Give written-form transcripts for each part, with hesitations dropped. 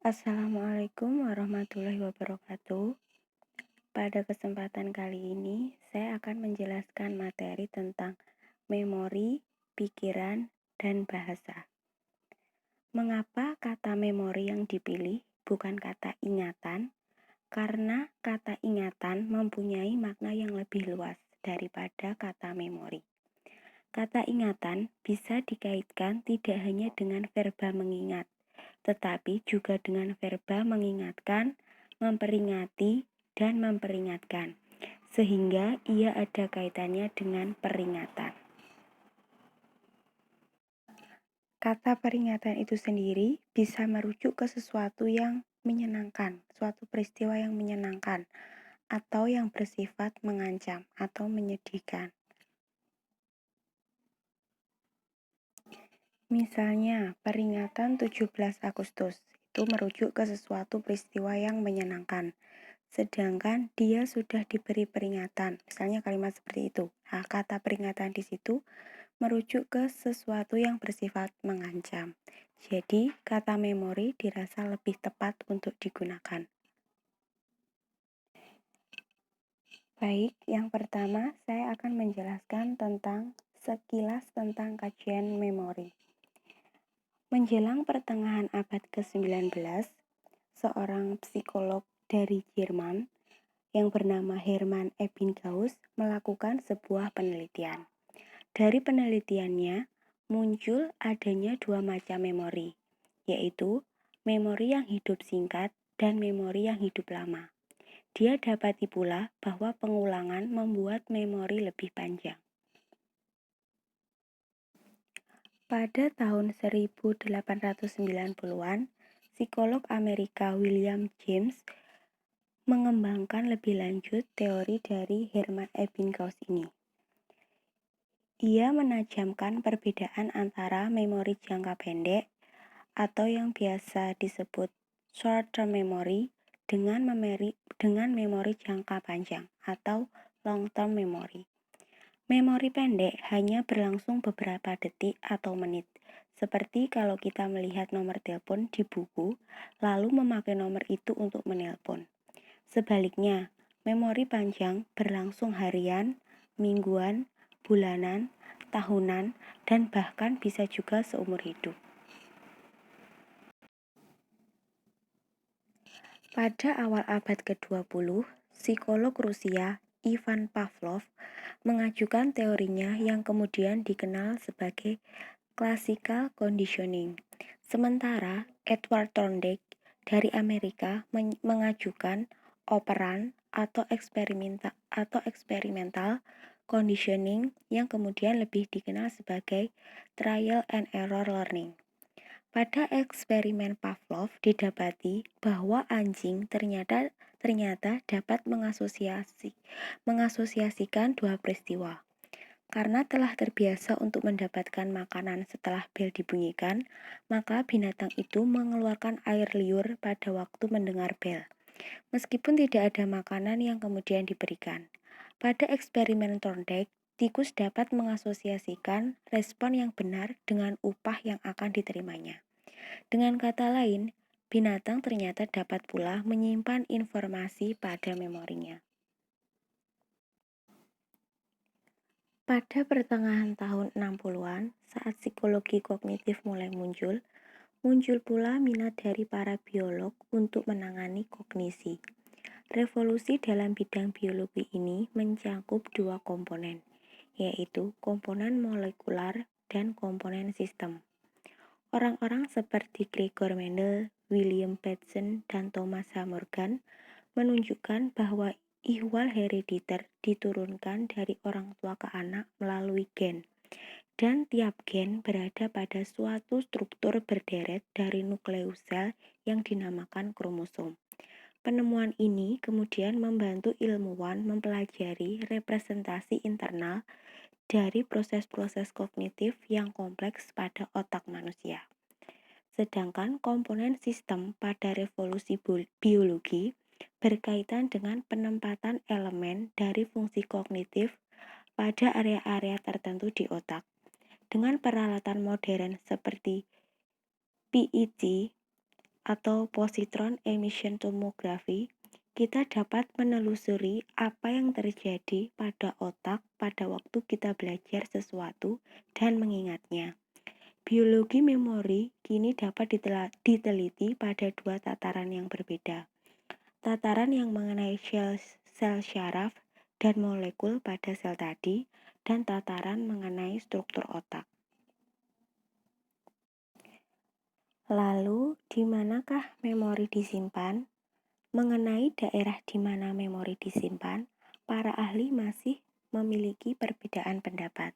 Assalamualaikum warahmatullahi wabarakatuh. Pada kesempatan kali ini, saya akan menjelaskan materi tentang memori, pikiran, dan bahasa. Mengapa kata memori yang dipilih bukan kata ingatan? Karena kata ingatan mempunyai makna yang lebih luas daripada kata memori. Kata ingatan bisa dikaitkan tidak hanya dengan verba mengingat, tetapi juga dengan verba mengingatkan, memperingati, dan memperingatkan, sehingga ia ada kaitannya dengan peringatan. Kata peringatan itu sendiri bisa merujuk ke sesuatu yang menyenangkan, suatu peristiwa yang menyenangkan, atau yang bersifat mengancam atau menyedihkan. Misalnya, peringatan 17 Agustus itu merujuk ke sesuatu peristiwa yang menyenangkan. Sedangkan dia sudah diberi peringatan, misalnya kalimat seperti itu. Nah, kata peringatan di situ merujuk ke sesuatu yang bersifat mengancam. Jadi, kata memori dirasa lebih tepat untuk digunakan. Baik, yang pertama saya akan menjelaskan sekilas tentang kajian memori. Menjelang pertengahan abad ke-19, seorang psikolog dari Jerman yang bernama Hermann Ebbinghaus melakukan sebuah penelitian. Dari penelitiannya, muncul adanya dua macam memori, yaitu memori yang hidup singkat dan memori yang hidup lama. Dia dapati pula bahwa pengulangan membuat memori lebih panjang. Pada tahun 1890-an, psikolog Amerika William James mengembangkan lebih lanjut teori dari Hermann Ebbinghaus ini. Ia menajamkan perbedaan antara memori jangka pendek atau yang biasa disebut short-term memory dengan memori jangka panjang atau long-term memory. Memori pendek hanya berlangsung beberapa detik atau menit, seperti kalau kita melihat nomor telepon di buku, lalu memakai nomor itu untuk menelpon. Sebaliknya, memori panjang berlangsung harian, mingguan, bulanan, tahunan, dan bahkan bisa juga seumur hidup. Pada awal abad ke-20, psikolog Rusia Ivan Pavlov mengajukan teorinya yang kemudian dikenal sebagai classical conditioning. Sementara Edward Thorndike dari Amerika mengajukan operan atau experimental conditioning yang kemudian lebih dikenal sebagai trial and error learning. Pada eksperimen Pavlov didapati bahwa anjing ternyata dapat mengasosiasikan dua peristiwa. Karena telah terbiasa untuk mendapatkan makanan setelah bel dibunyikan, maka binatang itu mengeluarkan air liur pada waktu mendengar bel, meskipun tidak ada makanan yang kemudian diberikan. Pada eksperimen Thorndike, tikus dapat mengasosiasikan respon yang benar dengan upah yang akan diterimanya. Dengan kata lain, binatang ternyata dapat pula menyimpan informasi pada memorinya. Pada pertengahan tahun 60-an, saat psikologi kognitif mulai muncul pula minat dari para biolog untuk menangani kognisi. Revolusi dalam bidang biologi ini mencakup dua komponen, yaitu komponen molekular dan komponen sistem. Orang-orang seperti Gregor Mendel, William Bateson, dan Thomas H. Morgan menunjukkan bahwa ihwal herediter diturunkan dari orang tua ke anak melalui gen, dan tiap gen berada pada suatu struktur berderet dari nukleus sel yang dinamakan kromosom. Penemuan ini kemudian membantu ilmuwan mempelajari representasi internal dari proses-proses kognitif yang kompleks pada otak manusia. Sedangkan komponen sistem pada revolusi biologi berkaitan dengan penempatan elemen dari fungsi kognitif pada area-area tertentu di otak. Dengan peralatan modern seperti PET atau positron emission tomography, kita dapat menelusuri apa yang terjadi pada otak pada waktu kita belajar sesuatu dan mengingatnya. Biologi memori kini dapat diteliti pada dua tataran yang berbeda. Tataran yang mengenai sel syaraf dan molekul pada sel tadi, dan tataran mengenai struktur otak. Lalu, di manakah memori disimpan? Mengenai daerah di mana memori disimpan, para ahli masih memiliki perbedaan pendapat.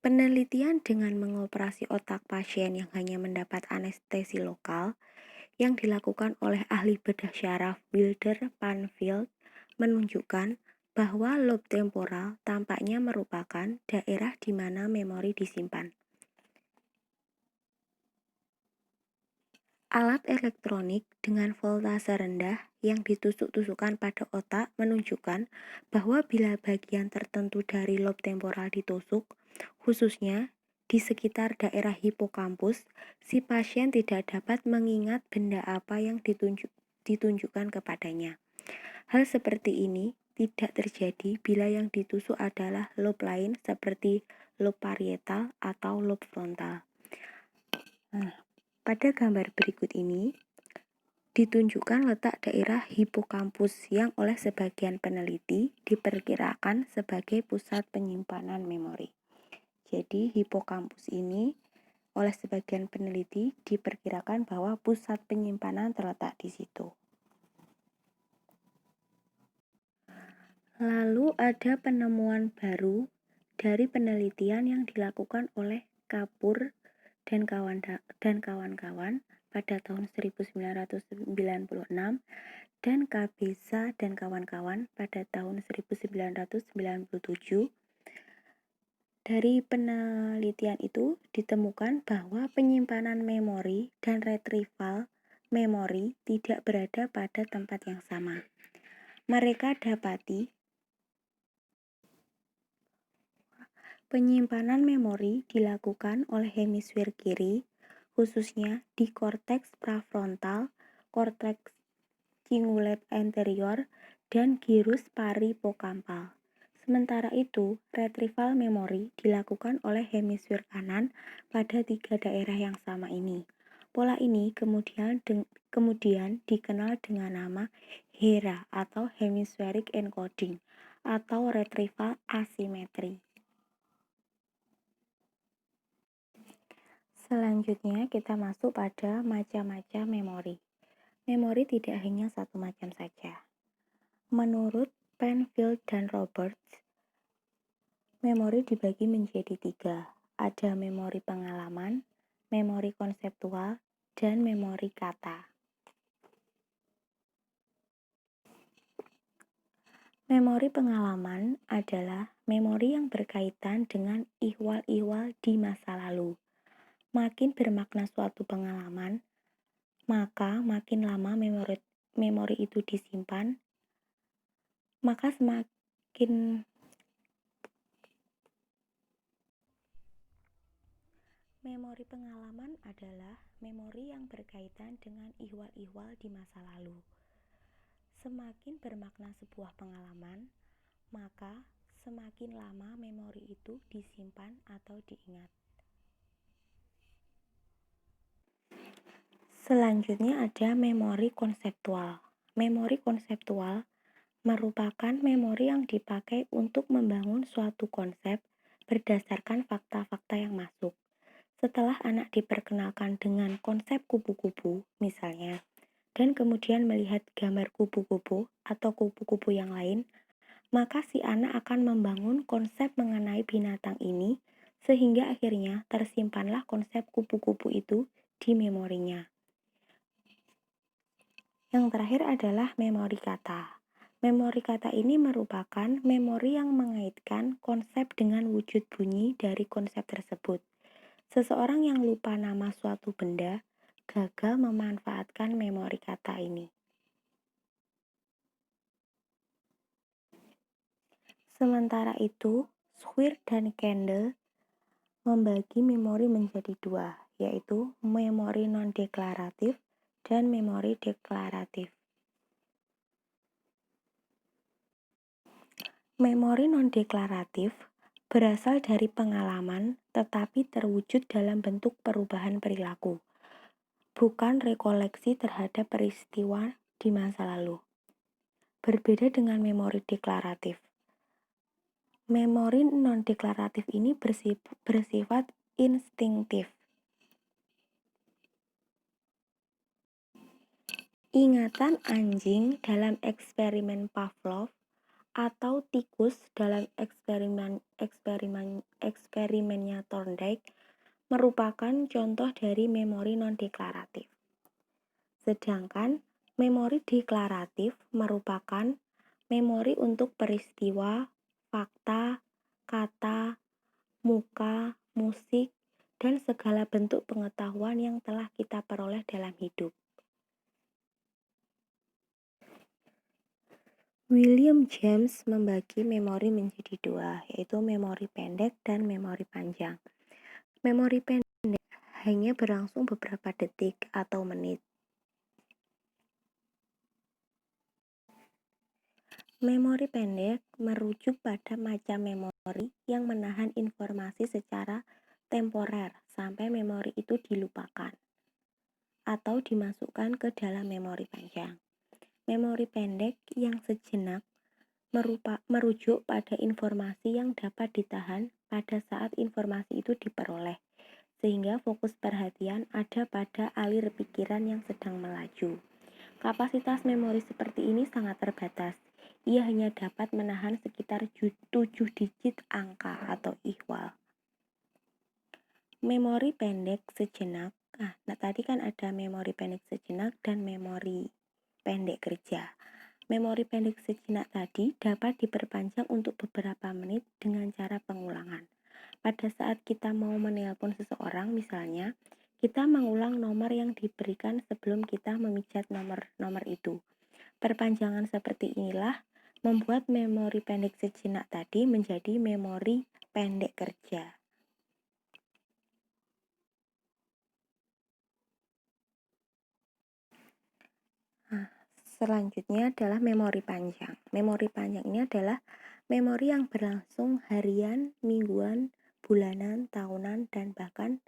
Penelitian dengan mengoperasi otak pasien yang hanya mendapat anestesi lokal yang dilakukan oleh ahli bedah syaraf Wilder Panfield menunjukkan bahwa lob temporal tampaknya merupakan daerah di mana memori disimpan. Alat elektronik dengan voltase rendah yang ditusuk-tusukkan pada otak menunjukkan bahwa bila bagian tertentu dari lob temporal ditusuk, khususnya di sekitar daerah hipokampus, si pasien tidak dapat mengingat benda apa yang ditunjukkan kepadanya. Hal seperti ini tidak terjadi bila yang ditusuk adalah lob lain seperti lob parietal atau lob frontal. Pada gambar berikut ini, ditunjukkan letak daerah hipokampus yang oleh sebagian peneliti diperkirakan sebagai pusat penyimpanan memori. Jadi, hipokampus ini oleh sebagian peneliti diperkirakan bahwa pusat penyimpanan terletak di situ. Lalu ada penemuan baru dari penelitian yang dilakukan oleh Kapur dan kawan-kawan pada tahun 1996 dan Kabeza dan kawan-kawan pada tahun 1997. Dari penelitian itu ditemukan bahwa penyimpanan memori dan retrieval memori tidak berada pada tempat yang sama. Mereka dapati penyimpanan memori dilakukan oleh hemisfer kiri, khususnya di korteks prafrontal, korteks cingulate anterior, dan gyrus paripokampal. Sementara itu, retrieval memori dilakukan oleh hemisfer kanan pada tiga daerah yang sama ini. Pola ini kemudian dikenal dengan nama HERA atau hemispheric encoding atau retrieval asimetri. Selanjutnya kita masuk pada macam-macam memori. Memori tidak hanya satu macam saja. Menurut Penfield dan Roberts, memori dibagi menjadi tiga. Ada memori pengalaman, memori konseptual, dan memori kata. Memori pengalaman adalah memori yang berkaitan dengan ihwal-ihwal di masa lalu. Makin bermakna suatu pengalaman, maka makin lama memori itu disimpan, maka memori pengalaman adalah memori yang berkaitan dengan ihwal-ihwal di masa lalu. Semakin bermakna sebuah pengalaman, maka semakin lama memori itu disimpan atau diingat. Selanjutnya ada memori konseptual. Memori konseptual merupakan memori yang dipakai untuk membangun suatu konsep berdasarkan fakta-fakta yang masuk. Setelah anak diperkenalkan dengan konsep kupu-kupu, misalnya, dan kemudian melihat gambar kupu-kupu atau kupu-kupu yang lain, maka si anak akan membangun konsep mengenai binatang ini, sehingga akhirnya tersimpanlah konsep kupu-kupu itu di memorinya. Yang terakhir adalah memori kata. Memori kata ini merupakan memori yang mengaitkan konsep dengan wujud bunyi dari konsep tersebut. Seseorang yang lupa nama suatu benda gagal memanfaatkan memori kata ini. Sementara itu, Swire dan Kendall membagi memori menjadi dua, yaitu memori non-deklaratif dan memori deklaratif. Memori non-deklaratif berasal dari pengalaman tetapi terwujud dalam bentuk perubahan perilaku, bukan rekoleksi terhadap peristiwa di masa lalu. Berbeda dengan memori deklaratif. Memori non-deklaratif ini bersifat instinktif. Ingatan anjing dalam eksperimen Pavlov atau tikus dalam eksperimennya Thorndike merupakan contoh dari memori non-deklaratif. Sedangkan memori deklaratif merupakan memori untuk peristiwa, fakta, kata, muka, musik, dan segala bentuk pengetahuan yang telah kita peroleh dalam hidup. William James membagi memori menjadi dua, yaitu memori pendek dan memori panjang. Memori pendek hanya berlangsung beberapa detik atau menit. Memori pendek merujuk pada macam memori yang menahan informasi secara temporer sampai memori itu dilupakan atau dimasukkan ke dalam memori panjang. Memori pendek yang sejenak merujuk pada informasi yang dapat ditahan pada saat informasi itu diperoleh, sehingga fokus perhatian ada pada alir pikiran yang sedang melaju. Kapasitas memori seperti ini sangat terbatas. Ia hanya dapat menahan sekitar 7 digit angka atau ihwal. Memori pendek sejenak. Tadi kan ada memori pendek sejenak dan memori pendek kerja. Memori pendek sejenak tadi dapat diperpanjang untuk beberapa menit dengan cara pengulangan. Pada saat kita mau menelpon seseorang misalnya, kita mengulang nomor yang diberikan sebelum kita memijat nomor itu. Perpanjangan seperti inilah membuat memori pendek sejenak tadi menjadi memori pendek kerja. Selanjutnya adalah memori panjang. Memori panjang ini adalah memori yang berlangsung harian, mingguan, bulanan, tahunan, dan bahkan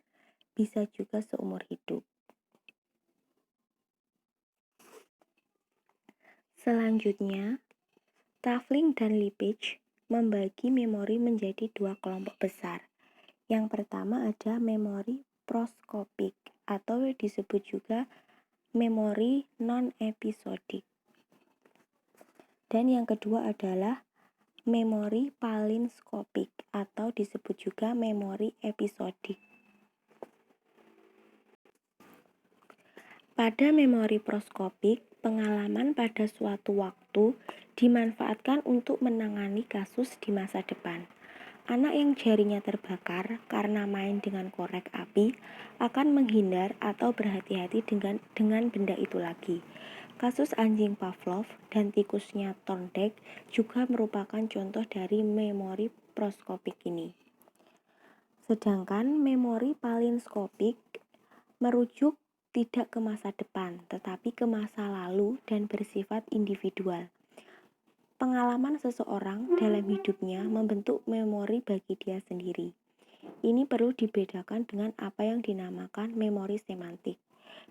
bisa juga seumur hidup. Selanjutnya, Tafling dan Lippisch membagi memori menjadi dua kelompok besar. Yang pertama ada memori proskopik atau disebut juga memori non-episodik. Dan yang kedua adalah memori palinskopik atau disebut juga memori episodik. Pada memori proskopik, pengalaman pada suatu waktu dimanfaatkan untuk menangani kasus di masa depan. Anak yang jarinya terbakar karena main dengan korek api akan menghindar atau berhati-hati dengan benda itu lagi. Kasus anjing Pavlov dan tikusnya Thorndike juga merupakan contoh dari memori proskopik ini. Sedangkan memori palinskopik merujuk tidak ke masa depan, tetapi ke masa lalu dan bersifat individual. Pengalaman seseorang dalam hidupnya membentuk memori bagi dia sendiri. Ini perlu dibedakan dengan apa yang dinamakan memori semantik.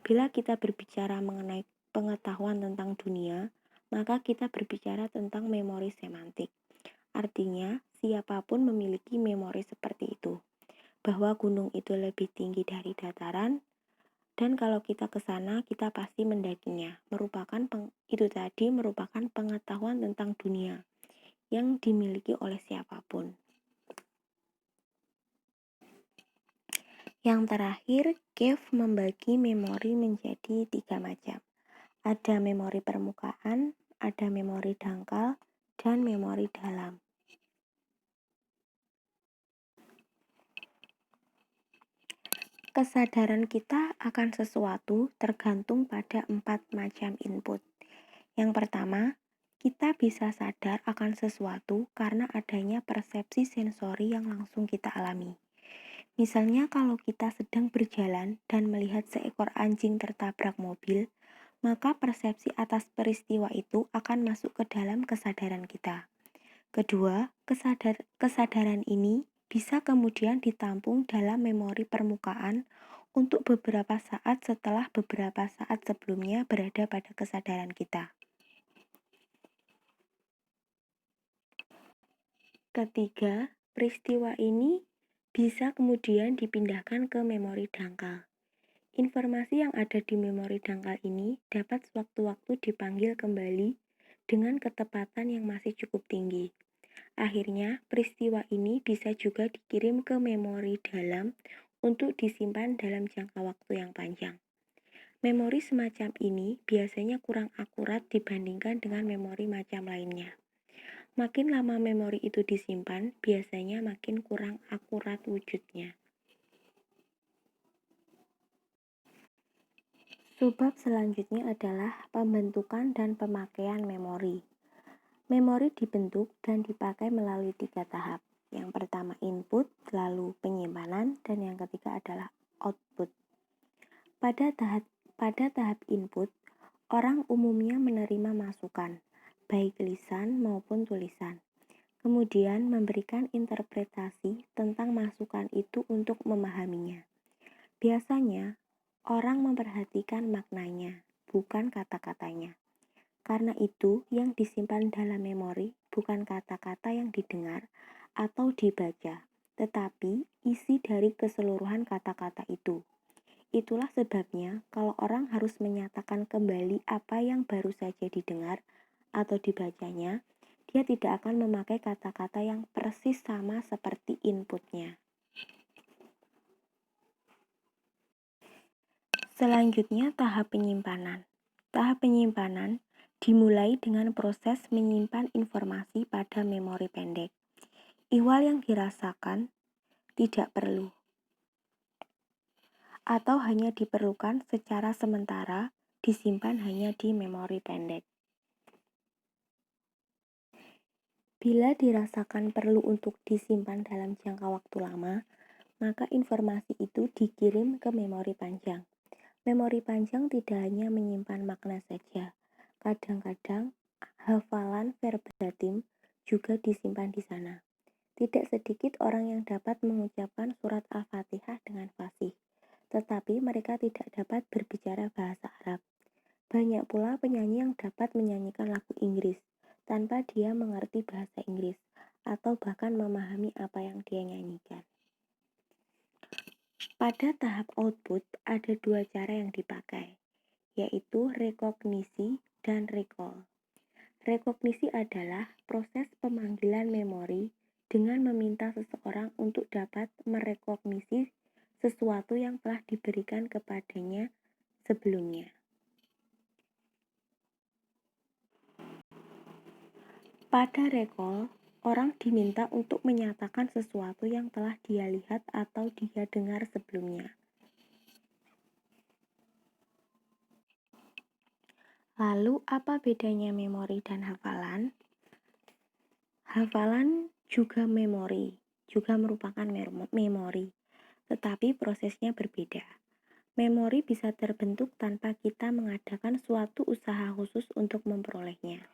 Bila kita berbicara mengenai pengetahuan tentang dunia, maka kita berbicara tentang memori semantik. Artinya, siapapun memiliki memori seperti itu, bahwa gunung itu lebih tinggi dari dataran, dan kalau kita ke sana, kita pasti mendakinya. Itu tadi merupakan pengetahuan tentang dunia yang dimiliki oleh siapapun. Yang terakhir, Kev membagi memori menjadi 3 macam. Ada memori permukaan, ada memori dangkal, dan memori dalam. Kesadaran kita akan sesuatu tergantung pada 4 macam input. Yang pertama, kita bisa sadar akan sesuatu karena adanya persepsi sensori yang langsung kita alami. Misalnya kalau kita sedang berjalan dan melihat seekor anjing tertabrak mobil, maka persepsi atas peristiwa itu akan masuk ke dalam kesadaran kita. Kedua, kesadaran ini bisa kemudian ditampung dalam memori permukaan untuk beberapa saat setelah beberapa saat sebelumnya berada pada kesadaran kita. Ketiga, peristiwa ini bisa kemudian dipindahkan ke memori dangkal. Informasi yang ada di memori dangkal ini dapat sewaktu-waktu dipanggil kembali dengan ketepatan yang masih cukup tinggi. Akhirnya, peristiwa ini bisa juga dikirim ke memori dalam untuk disimpan dalam jangka waktu yang panjang. Memori semacam ini biasanya kurang akurat dibandingkan dengan memori macam lainnya. Makin lama memori itu disimpan, biasanya makin kurang akurat wujudnya. Subbab selanjutnya adalah pembentukan dan pemakaian memori. Memori dibentuk dan dipakai melalui 3 tahap. Yang pertama input, lalu penyimpanan, dan yang ketiga adalah output. Pada tahap input, orang umumnya menerima masukan, baik lisan maupun tulisan. Kemudian memberikan interpretasi tentang masukan itu untuk memahaminya. Biasanya, orang memperhatikan maknanya, bukan kata-katanya. Karena itu, yang disimpan dalam memori bukan kata-kata yang didengar atau dibaca, tetapi isi dari keseluruhan kata-kata itu. Itulah sebabnya, kalau orang harus menyatakan kembali apa yang baru saja didengar atau dibacanya, dia tidak akan memakai kata-kata yang persis sama seperti inputnya. Selanjutnya, tahap penyimpanan. Tahap penyimpanan dimulai dengan proses menyimpan informasi pada memori pendek. Ihwal yang dirasakan tidak perlu atau hanya diperlukan secara sementara disimpan hanya di memori pendek. Bila dirasakan perlu untuk disimpan dalam jangka waktu lama, maka informasi itu dikirim ke memori panjang. Memori panjang tidak hanya menyimpan makna saja. Kadang-kadang hafalan verbatim juga disimpan di sana. Tidak sedikit orang yang dapat mengucapkan surat Al-Fatihah dengan fasih, tetapi mereka tidak dapat berbicara bahasa Arab. Banyak pula penyanyi yang dapat menyanyikan lagu Inggris tanpa dia mengerti bahasa Inggris atau bahkan memahami apa yang dia nyanyikan. Pada tahap output ada 2 cara yang dipakai, yaitu rekognisi dan recall. Rekognisi adalah proses pemanggilan memori dengan meminta seseorang untuk dapat merekognisi sesuatu yang telah diberikan kepadanya sebelumnya. Pada recall, orang diminta untuk menyatakan sesuatu yang telah dia lihat atau dia dengar sebelumnya. Lalu, apa bedanya memori dan hafalan? Hafalan juga merupakan memori, tetapi prosesnya berbeda. Memori bisa terbentuk tanpa kita mengadakan suatu usaha khusus untuk memperolehnya.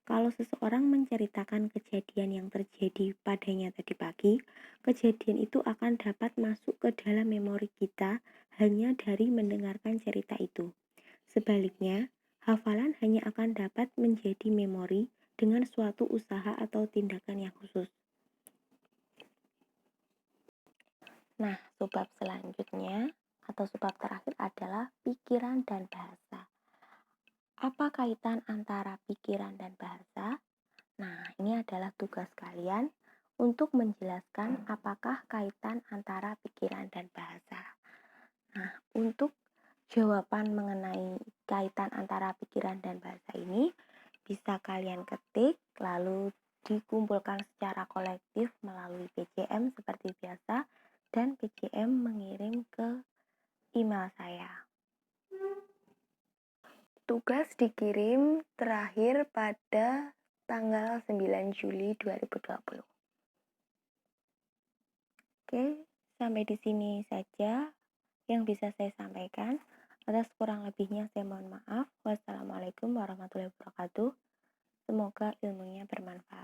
Kalau seseorang menceritakan kejadian yang terjadi padanya tadi pagi, kejadian itu akan dapat masuk ke dalam memori kita hanya dari mendengarkan cerita itu. Sebaliknya, hafalan hanya akan dapat menjadi memori dengan suatu usaha atau tindakan yang khusus. Nah, subbab selanjutnya atau subbab terakhir adalah pikiran dan bahasa. Apa kaitan antara pikiran dan bahasa? Nah, ini adalah tugas kalian untuk menjelaskan apakah kaitan antara pikiran dan bahasa. Nah, untuk jawaban mengenai kaitan antara pikiran dan bahasa ini bisa kalian ketik lalu dikumpulkan secara kolektif melalui PJM seperti biasa dan PJM mengirim ke email saya. Tugas dikirim terakhir pada tanggal 9 Juli 2020. Oke, sampai di sini saja yang bisa saya sampaikan. Atas kurang lebihnya saya mohon maaf. Wassalamualaikum warahmatullahi wabarakatuh. Semoga ilmunya bermanfaat.